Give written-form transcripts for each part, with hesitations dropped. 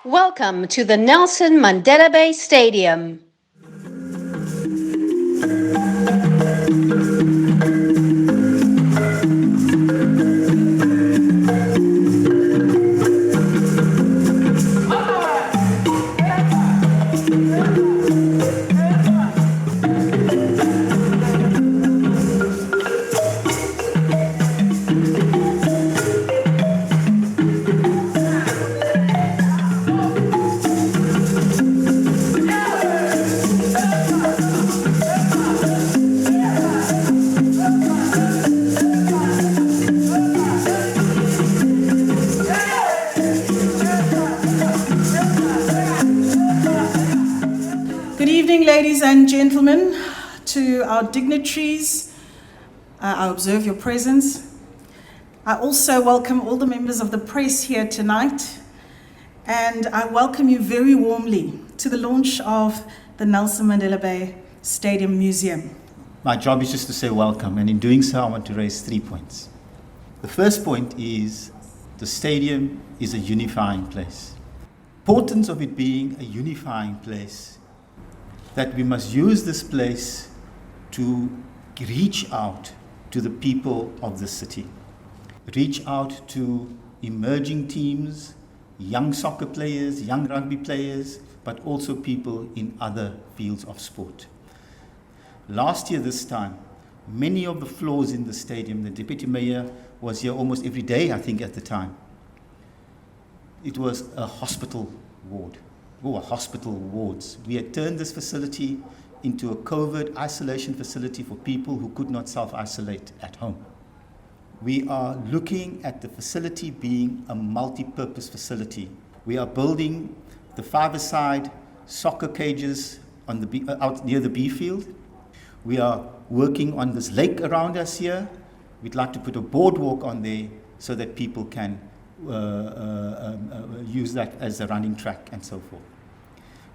Welcome to the Nelson Mandela Bay Stadium. Ladies and gentlemen, to our dignitaries, I observe your presence. I also welcome all the members of the press here tonight, and I welcome you very warmly to the launch of the Nelson Mandela Bay Stadium Museum. My job is just to say welcome, and in doing so, I want to raise 3 points. The first point is the stadium is a unifying place. Importance of it being a unifying place, that we must use this place to reach out to the people of the city. Reach out to emerging teams, young soccer players, young rugby players, but also people in other fields of sport. Last year this time, many of the floors in the stadium, the deputy mayor was here almost every day, I think, at the time. It was a hospital ward. Hospital wards. We had turned this facility into a COVID isolation facility for people who could not self-isolate at home. We are looking at the facility being a multi-purpose facility. We are building the five-a-side soccer cages on the out near the B field. We are working on this lake around us here. We'd like to put a boardwalk on there so that people can use that as a running track and so forth.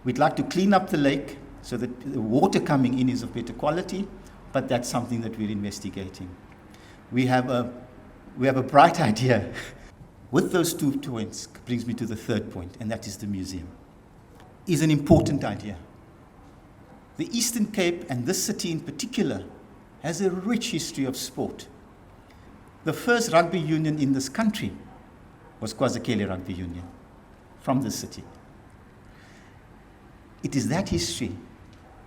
We'd like to clean up the lake so that the water coming in is of better quality, but that's something that we're investigating. We have a bright idea. With those 2 points brings me to the third point, and that is the museum. Is an important idea. The Eastern Cape, and this city in particular, has a rich history of sport. The first rugby union in this country was KwaZulu Rugby Union, from this city. It is that history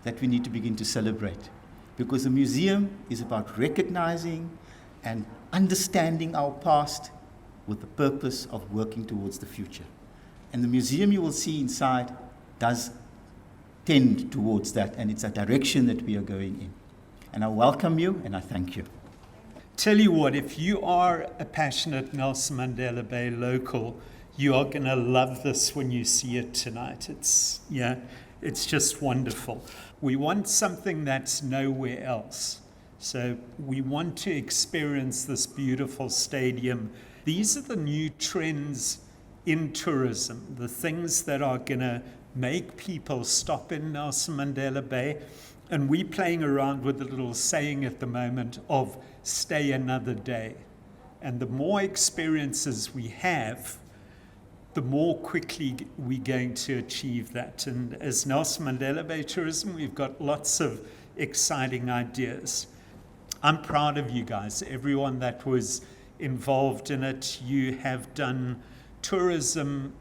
that we need to begin to celebrate, because the museum is about recognizing and understanding our past with the purpose of working towards the future. And the museum you will see inside does tend towards that, and it's a direction that we are going in. And I welcome you, and I thank you. Tell you what, if you are a passionate Nelson Mandela Bay local, you are going to love this when you see it tonight. It's just wonderful. We want something that's nowhere else. So we want to experience this beautiful stadium. These are the new trends in tourism, the things that are going to make people stop in Nelson Mandela Bay. And we're playing around with a little saying at the moment of stay another day. And the more experiences we have, the more quickly we're going to achieve that. And as Nelson Mandela Bay Tourism, we've got lots of exciting ideas. I'm proud of you guys, everyone that was involved in it. You have done tourism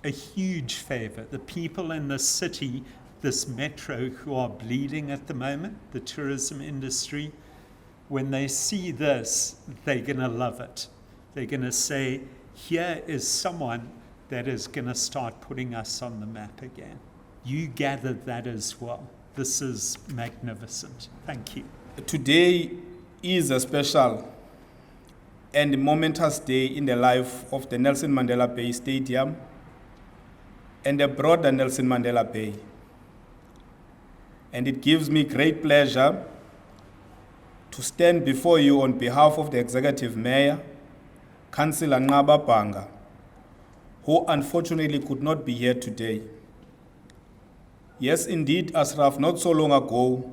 a huge favor. The people in the city, this metro, who are bleeding at the moment, the tourism industry, when they see this, they're going to love it. They're going to say, here is someone that is going to start putting us on the map again. You gathered that as well. This is magnificent. Thank you. Today is a special and momentous day in the life of the Nelson Mandela Bay Stadium and the broader Nelson Mandela Bay. And it gives me great pleasure to stand before you on behalf of the Executive Mayor, Councillor Nqaba Bhanga, who unfortunately could not be here today. Yes, indeed, Ashraf, not so long ago,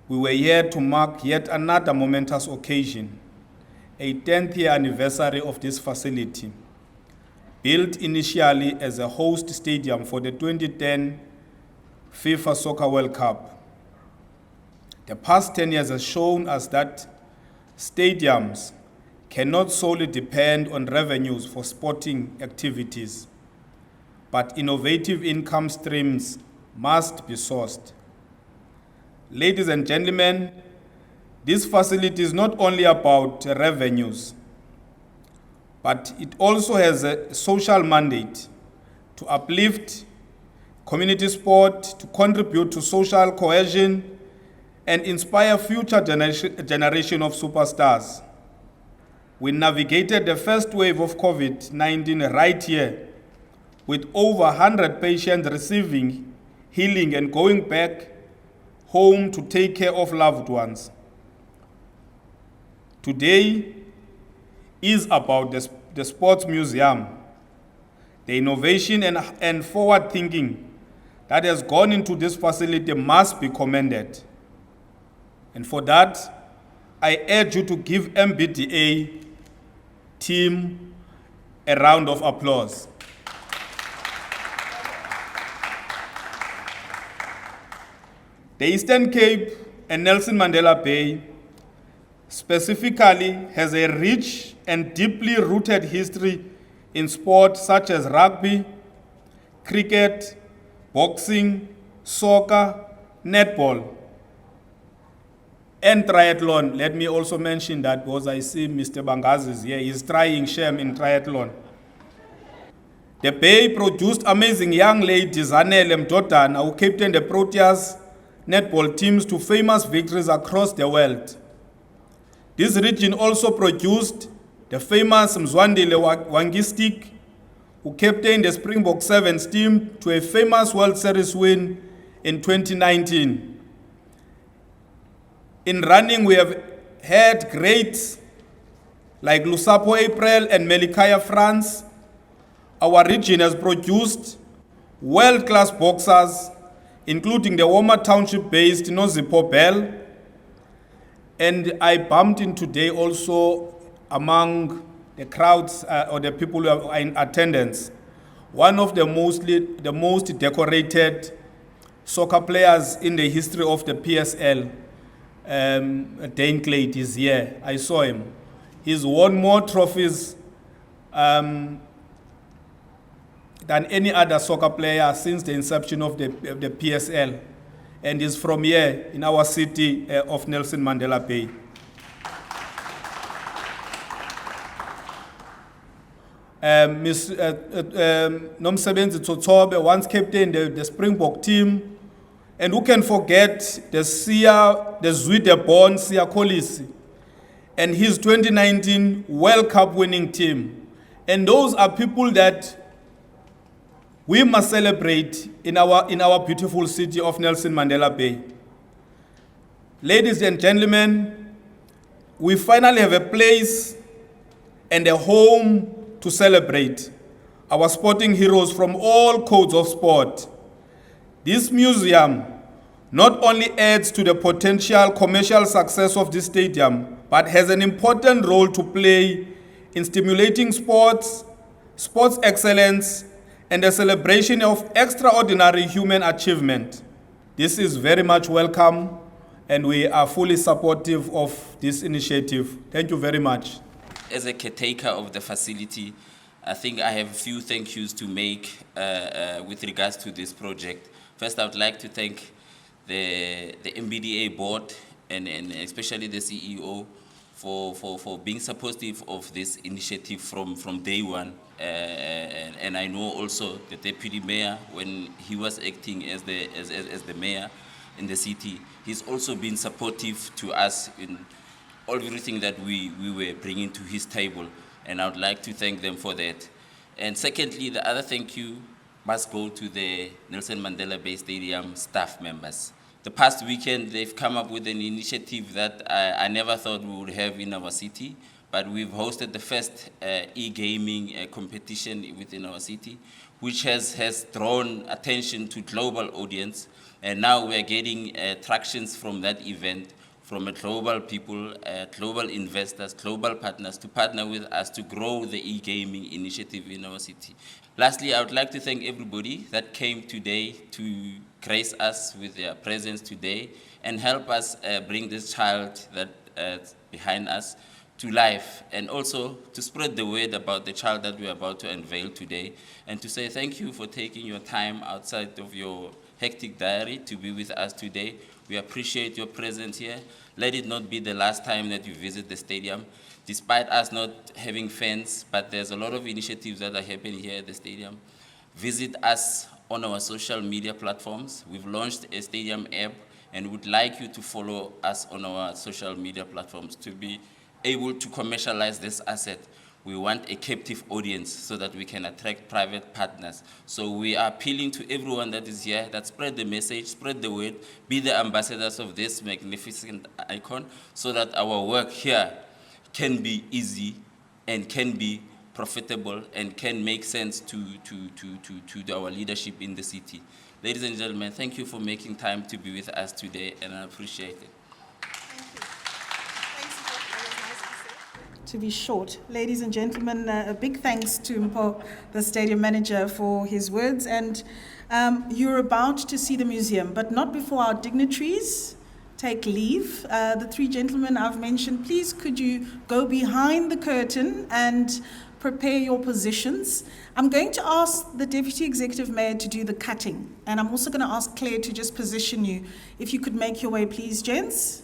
we were here to mark yet another momentous occasion, a 10th year anniversary of this facility. built initially as a host stadium for the 2010 FIFA Soccer World Cup. The past 10 years has shown us that stadiums cannot solely depend on revenues for sporting activities, but innovative income streams must be sourced. Ladies and gentlemen, this facility is not only about revenues, but it also has a social mandate to uplift community sport, to contribute to social cohesion, and inspire future generation of superstars. We navigated the first wave of COVID-19 right here, with over 100 patients receiving healing and going back home to take care of loved ones. Today is about the Sports Museum, the innovation and forward thinking that has gone into this facility must be commended. And for that, I urge you to give MBDA team a round of applause. The Eastern Cape and Nelson Mandela Bay specifically has a rich and deeply rooted history in sport such as rugby, cricket, boxing, soccer, netball, and triathlon. Let me also mention that because I see Mr. Bangazi is here. He's trying shame in triathlon. The Bay produced amazing young ladies, Zanele Mdodana, who captained the Proteas netball teams to famous victories across the world. This region also produced the famous Mzwandile Wangistik, who captained the Springbok Sevens team to a famous World Series win in 2019. In running, we have had greats like Lusapo April and Melikaya France. Our region has produced world-class boxers, including the Woma Township-based Nozipho Bell. And I bumped in today also among the crowds or the people who are in attendance, one of the most decorated soccer players in the history of the PSL, Dane Clate is here. I saw him. He's won more trophies than any other soccer player since the inception of the PSL, and is from here in our city of Nelson Mandela Bay. Nomsebenzi Tsotsobe once captained the Springbok team, and who can forget the Zwide-born Siya Kolisi and his 2019 World Cup winning team. And those are people that we must celebrate in our beautiful city of Nelson Mandela Bay. Ladies and gentlemen, we finally have a place and a home to celebrate our sporting heroes from all codes of sport. This museum not only adds to the potential commercial success of this stadium, but has an important role to play in stimulating sports excellence, and the celebration of extraordinary human achievement. This is very much welcome, and we are fully supportive of this initiative. Thank you very much. As a caretaker of the facility, I think I have a few thank yous to make with regards to this project. First, I would like to thank the MBDA board and especially the CEO for being supportive of this initiative from day one. And I know also the deputy mayor, when he was acting as the mayor in the city, he's also been supportive to us in everything that we were bringing to his table, and I would like to thank them for that. And secondly, the other thank you must go to the Nelson Mandela Bay Stadium staff members. The past weekend, they've come up with an initiative that I never thought we would have in our city, but we've hosted the first e-gaming competition within our city, which has drawn attention to global audience, and now we're getting tractions from that event, from a global people, global investors, global partners to partner with us to grow the e-gaming initiative in our city. Lastly, I would like to thank everybody that came today to grace us with their presence today and help us bring this child that's behind us to life, and also to spread the word about the child that we're about to unveil today, and to say thank you for taking your time outside of your hectic diary to be with us today. We appreciate your presence here. Let it not be the last time that you visit the stadium. Despite us not having fans, but there's a lot of initiatives that are happening here at the stadium. Visit us on our social media platforms. We've launched a stadium app and would like you to follow us on our social media platforms to be able to commercialize this asset. We want a captive audience so that we can attract private partners. So we are appealing to everyone that is here, that spread the message, spread the word, be the ambassadors of this magnificent icon so that our work here can be easy and can be profitable and can make sense to our leadership in the city. Ladies and gentlemen, thank you for making time to be with us today, and I appreciate it. To be short. Ladies and gentlemen, a big thanks to Mpho, the stadium manager, for his words. And you're about to see the museum, but not before our dignitaries take leave. The three gentlemen I've mentioned, please could you go behind the curtain and prepare your positions. I'm going to ask the Deputy Executive Mayor to do the cutting, and I'm also going to ask Claire to just position you. If you could make your way, please, gents.